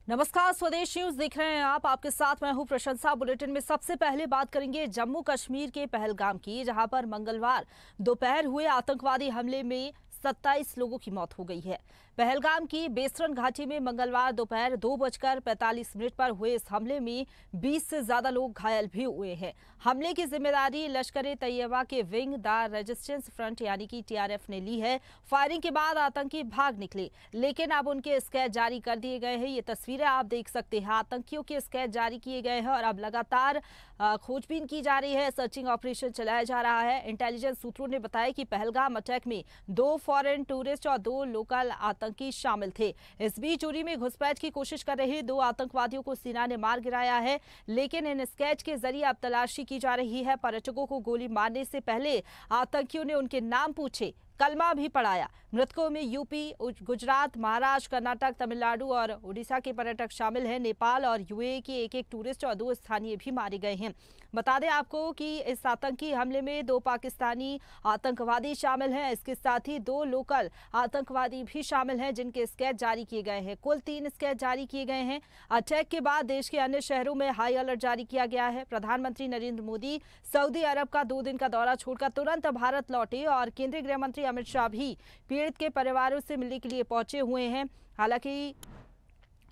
नमस्कार, स्वदेश न्यूज देख रहे हैं आप। आपके साथ मैं हूं प्रशंसा। बुलेटिन में सबसे पहले बात करेंगे जम्मू कश्मीर के पहलगाम की, जहां पर मंगलवार दोपहर हुए आतंकवादी हमले में 27 लोगों की मौत हो गई है। पहलगाम की बेसरन घाटी में मंगलवार दोपहर 2:45 पर हुए इस हमले में 20 से ज्यादा लोग घायल भी हुए हैं। हमले की जिम्मेदारी लश्कर ए तैयबा के विंग द रेजिस्टेंस फ्रंट यानी कि टीआरएफ ने ली है। फायरिंग के बाद आतंकी भाग निकले, लेकिन अब उनके स्केच जारी कर दिए गए हैं। ये तस्वीरें आप देख सकते हैं। आतंकियों के स्केच जारी किए गए हैं और अब लगातार खोजबीन की जा रही है, सर्चिंग ऑपरेशन चलाया जा रहा है। इंटेलिजेंस सूत्रों ने बताया कि पहलगाम अटैक में 2 फॉरेन टूरिस्ट और 2 लोकल आतंकी शामिल थे। इस बीच उरी में घुसपैठ की कोशिश कर रहे 2 आतंकवादियों को सेना ने मार गिराया है, लेकिन इन स्केच के जरिए अब तलाशी की जा रही है। पर्यटकों को गोली मारने से पहले आतंकियों ने उनके नाम पूछे, कलमा भी पढ़ाया। मृतकों में यूपी, गुजरात, महाराष्ट्र, कर्नाटक, तमिलनाडु और उड़ीसा के पर्यटक शामिल हैं। नेपाल और यूएई के एक टूरिस्ट और 2 स्थानीय भी मारे गए हैं। बता दें आपको कि इस आतंकी हमले में 2 पाकिस्तानी आतंकवादी शामिल हैं। इसके साथ ही 2 लोकल आतंकवादी भी शामिल हैं, जिनके स्केच जारी किए गए हैं। कुल 3 स्केच जारी किए गए हैं। अटैक के बाद देश के अन्य शहरों में हाई अलर्ट जारी किया गया है। प्रधानमंत्री नरेंद्र मोदी सऊदी अरब का 2 दिन का दौरा छोड़कर तुरंत भारत लौटे और केंद्रीय गृह मंत्री अमित शाह भी पीड़ित के परिवारों से मिलने के लिए पहुंचे हुए हैं। हालांकि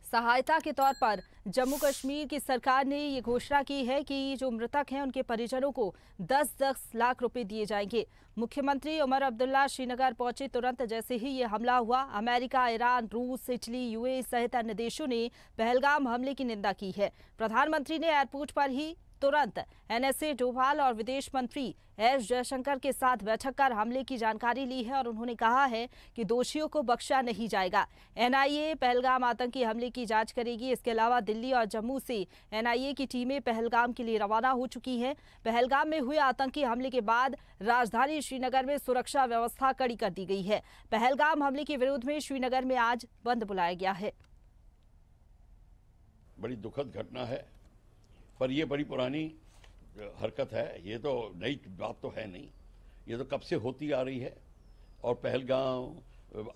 सहायता के तौर पर जम्मू कश्मीर की सरकार ने ये घोषणा की है कि जो मृतक हैं उनके परिजनों को 10-10 लाख रुपए दिए जाएंगे। मुख्यमंत्री उमर अब्दुल्ला श्रीनगर पहुंचे तुरंत जैसे ही ये हमला हुआ। अमेरिका, ईरान, रूस, इटली, यूएई सहित अन्य देशों ने पहलगाम हमले की निंदा की है। प्रधानमंत्री ने एयरपोर्ट पर ही तुरंत एनएसए डोभाल और विदेश मंत्री एस जयशंकर के साथ बैठक कर हमले की जानकारी ली है और उन्होंने कहा है कि दोषियों को बख्शा नहीं जाएगा। एनआईए पहलगाम आतंकी हमले की जांच करेगी। इसके अलावा दिल्ली और जम्मू से एनआईए की टीमें पहलगाम के लिए रवाना हो चुकी हैं। पहलगाम में हुए आतंकी हमले के बाद राजधानी श्रीनगर में सुरक्षा व्यवस्था कड़ी कर दी गई है। पहलगाम हमले के विरोध में श्रीनगर में आज बंद बुलाया गया है। बड़ी दुखद घटना है, पर ये बड़ी पुरानी हरकत है। ये तो नई बात तो है नहीं, ये तो कब से होती आ रही है। और पहलगाम,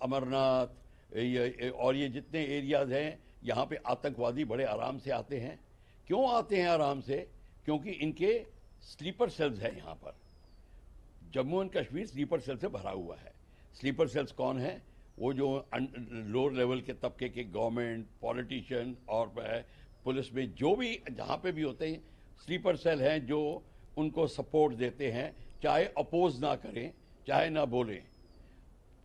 अमरनाथ और ये जितने एरियाज हैं, यहाँ पे आतंकवादी बड़े आराम से आते हैं। क्यों आते हैं आराम से? क्योंकि इनके स्लीपर सेल्स हैं यहाँ पर। Jammu and Kashmir sleeper cell से भरा हुआ है। स्लीपर सेल्स कौन है? वो जो लोअर लेवल के तबके के गवर्नमेंट, पॉलिटिशियन और पुलिस में जो भी जहाँ पे भी होते हैं, स्लीपर सेल हैं जो उनको सपोर्ट देते हैं, चाहे अपोज ना करें, चाहे ना बोलें।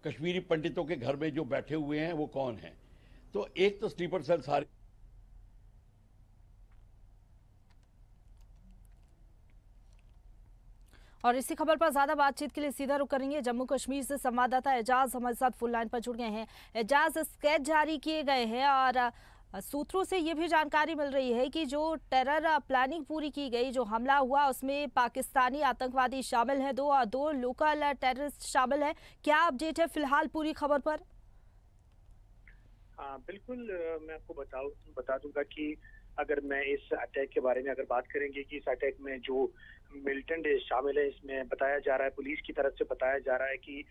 कश्मीरी पंडितों के घर में जो बैठे हुए हैं वो कौन हैं? तो एक तो स्लीपर सेल सारे। और इसी खबर पर ज्यादा बातचीत के लिए सीधा रुख करेंगे। जम्मू कश्मीर से संवाददाता एजाज हमारे साथ फुल लाइन पर जुड़ गए हैं। एजाज, स्केच जारी किए गए हैं और सूत्रों से ये भी जानकारी मिल रही है कि जो टेरर प्लानिंग पूरी की गई, जो हमला हुआ, उसमें पाकिस्तानी आतंकवादी शामिल हैं 2 और 2 लोकल टेररिस्ट शामिल हैं। क्या अपडेट है फिलहाल पूरी खबर पर? बिल्कुल, मैं आपको बता दूंगा कि अगर मैं इस अटैक के बारे में अगर बात करेंगे कि इस अटैक में जो मिलिटेंट शामिल है, इसमें बताया जा रहा है, पुलिस की तरफ से बताया जा रहा है कि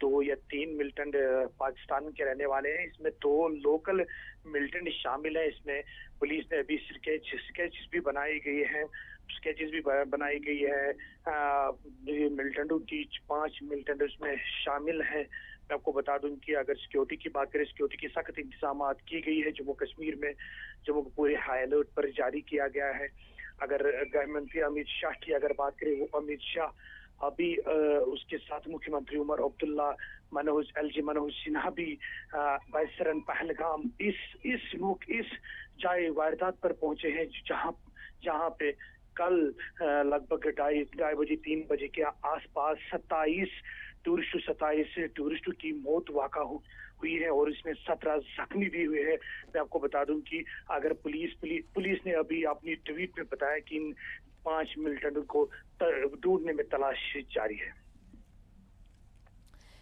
2 या 3 मिलिटेंट पाकिस्तान के रहने वाले हैं। इसमें 2 लोकल मिलिटेंट शामिल हैं। इसमें पुलिस ने अभी स्केचेस भी बनाई गई है, मिलिटेंटों की 5 मिलिटेंट उसमें शामिल हैं। मैं आपको बता दूं कि अगर सिक्योरिटी की बात करें, सिक्योरिटी की सख्त इंतजाम की गई है जम्मू कश्मीर में। जम्मू को पूरे हाई अलर्ट पर जारी किया गया है। अगर गृह मंत्री अमित शाह की अगर बात करें, वो अमित शाह अभी उसके साथ मुख्यमंत्री उमर अब्दुल्ला, मनोज सिन्हा भी बैसरन पहलगाम इस जाए वारदात पर पहुंचे हैं, जहां पे कल लगभग 2:30-3 बजे के आसपास 27 टूरिस्टों की मौत वाक़ा हुई है और इसमें 17 जख्मी भी हुए हैं। मैं आपको बता दूं कि अगर पुलिस ने अभी अपनी ट्वीट में बताया कि इन 5 मिलिटेंटों को ढूंढने में तलाश जारी है।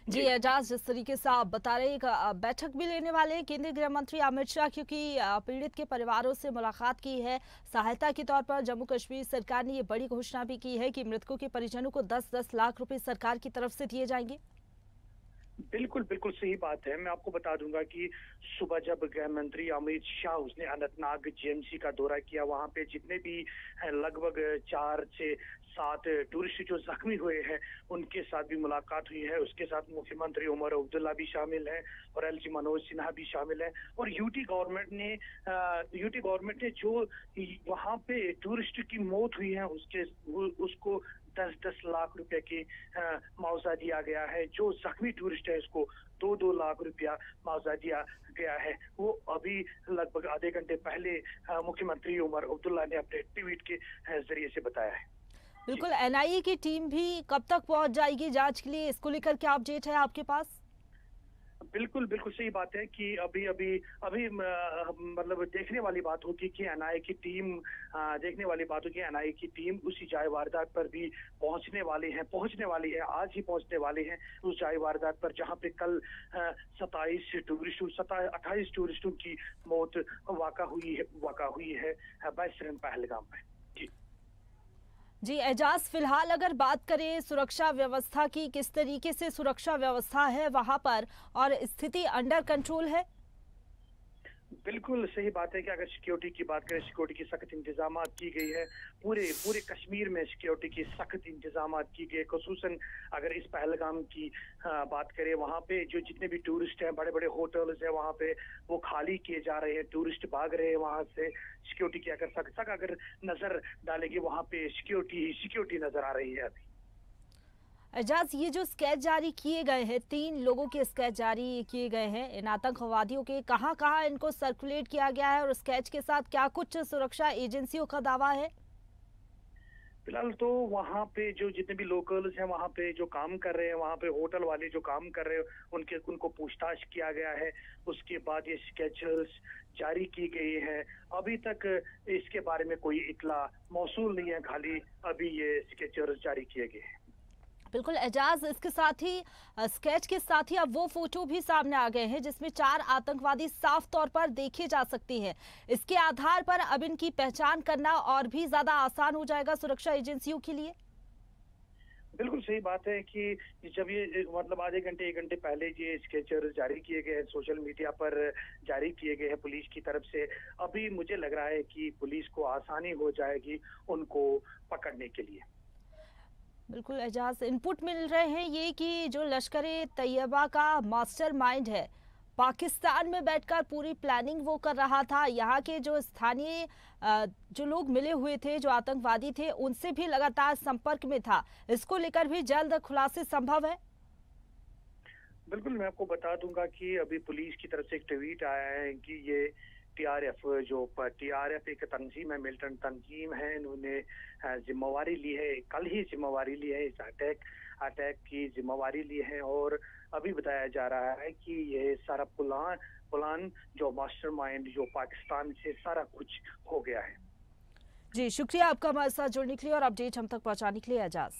जी एजाज, जिस तरीके से आप बता रहे हैं, बैठक भी लेने वाले हैं केंद्रीय गृह मंत्री अमित शाह, क्योंकि पीड़ित के परिवारों से मुलाकात की है। सहायता के तौर पर जम्मू कश्मीर सरकार ने ये बड़ी घोषणा भी की है कि मृतकों के परिजनों को 10-10 लाख रुपए सरकार की तरफ से दिए जाएंगे। बिल्कुल, बिल्कुल सही बात है। मैं आपको बता दूंगा कि सुबह जब गृह मंत्री अमित शाह उसने अनंतनाग जेएमसी का दौरा किया, वहां पे जितने भी लगभग 4 से 7 टूरिस्ट जो जख्मी हुए हैं, उनके साथ भी मुलाकात हुई है। उसके साथ मुख्यमंत्री उमर अब्दुल्ला भी शामिल हैं और एलजी मनोज सिन्हा भी शामिल हैं। और यूटी गवर्नमेंट ने जो वहां पे टूरिस्ट की मौत हुई है उसको 10-10 लाख रुपए की मुआवजा दिया गया है। जो जख्मी टूरिस्ट है उसको 2-2 लाख रुपया मुआवजा दिया गया है। वो अभी लगभग आधे घंटे पहले मुख्यमंत्री उमर अब्दुल्ला ने अपने ट्वीट के जरिए से बताया है। बिल्कुल, एनआईए की टीम भी कब तक पहुंच जाएगी जांच के लिए, इसको लेकर क्या अपडेट है आपके पास? बिल्कुल, बिल्कुल सही बात है कि अभी मतलब देखने वाली बात होगी कि एनआईए की टीम उसी जाए वारदात पर भी पहुंचने वाली है, आज ही पहुंचने वाली है उस जाए वारदात पर, जहां पे कल 28 टूरिस्टों की मौत वाक़ा हुई है बहसरन पहलगाम में। जी एजाज, फिलहाल अगर बात करें सुरक्षा व्यवस्था की, किस तरीके से सुरक्षा व्यवस्था है वहां पर और स्थिति अंडर कंट्रोल है? बिल्कुल सही बात है कि अगर सिक्योरिटी की बात करें, सिक्योरिटी की सख्त इंतजाम की गई है। पूरे कश्मीर में सिक्योरिटी की सख्त इंतजाम की गए। खुसूसन अगर इस पहलगाम की बात करें, वहाँ पे जो जितने भी टूरिस्ट हैं, बड़े बड़े होटल्स हैं वहाँ पे, वो खाली किए जा रहे हैं, टूरिस्ट भाग रहे हैं वहाँ से। सिक्योरिटी की अगर सख्त अगर नजर डालेगी, वहाँ पे सिक्योरिटी नजर आ रही है अभी। एजाज, ये जो स्केच जारी किए गए हैं, 3 लोगों के स्केच जारी किए गए हैं इन आतंकवादियों के, कहां कहां इनको सर्कुलेट किया गया है और स्केच के साथ क्या कुछ सुरक्षा एजेंसियों का दावा है? फिलहाल तो वहाँ पे जो जितने भी लोकल्स हैं, वहाँ पे जो काम कर रहे हैं, वहाँ पे होटल वाले जो काम कर रहे हैं, उनको पूछताछ किया गया है। उसके बाद ये स्केचर्स जारी की गई है। अभी तक इसके बारे में कोई इत्तला मौसूल नहीं है, खाली अभी ये स्केचर्स जारी किए गए हैं। बिल्कुल एजाज, इसके साथ ही स्केच के साथ ही अब वो फोटो भी सामने आ गए हैं जिसमें 4 आतंकवादी साफ तौर पर देखे जा सकते हैं। इसके आधार पर अब इनकी पहचान करना और भी ज्यादा आसान हो जाएगा सुरक्षा एजेंसियों के लिए। बिल्कुल सही बात है कि जब ये मतलब आधे घंटे 1 घंटे पहले ये स्केचर जारी किए गए हैं, सोशल मीडिया पर जारी किए गए हैं पुलिस की तरफ से, अभी मुझे लग रहा है कि पुलिस को आसानी हो जाएगी उनको पकड़ने के लिए। बिल्कुल एजाज, इनपुट मिल रहे हैं ये कि जो लश्कर-ए-तैयबा का मास्टरमाइंड है, पाकिस्तान में बैठकर पूरी प्लानिंग वो कर रहा था। यहाँ के जो स्थानीय जो लोग मिले हुए थे, जो आतंकवादी थे, उनसे भी लगातार संपर्क में था। इसको लेकर भी जल्द खुलासे संभव है? बिल्कुल, मैं आपको बता दूंगा कि अभी पुलिस की तरफ से एक ट्वीट आया है कि ये टीआरएफ एक तंजीम है, मिलिटेंट तंजीम है, इन्होंने जिम्मेवारी ली है, कल ही जिम्मेवारी ली है, इस अटैक की जिम्मेवारी ली है। और अभी बताया जा रहा है कि ये सारा प्लान जो मास्टरमाइंड जो पाकिस्तान से सारा कुछ हो गया है। जी शुक्रिया आपका हमारे साथ जुड़ने के लिए और अपडेट हम तक पहुंचाने के लिए एजाज।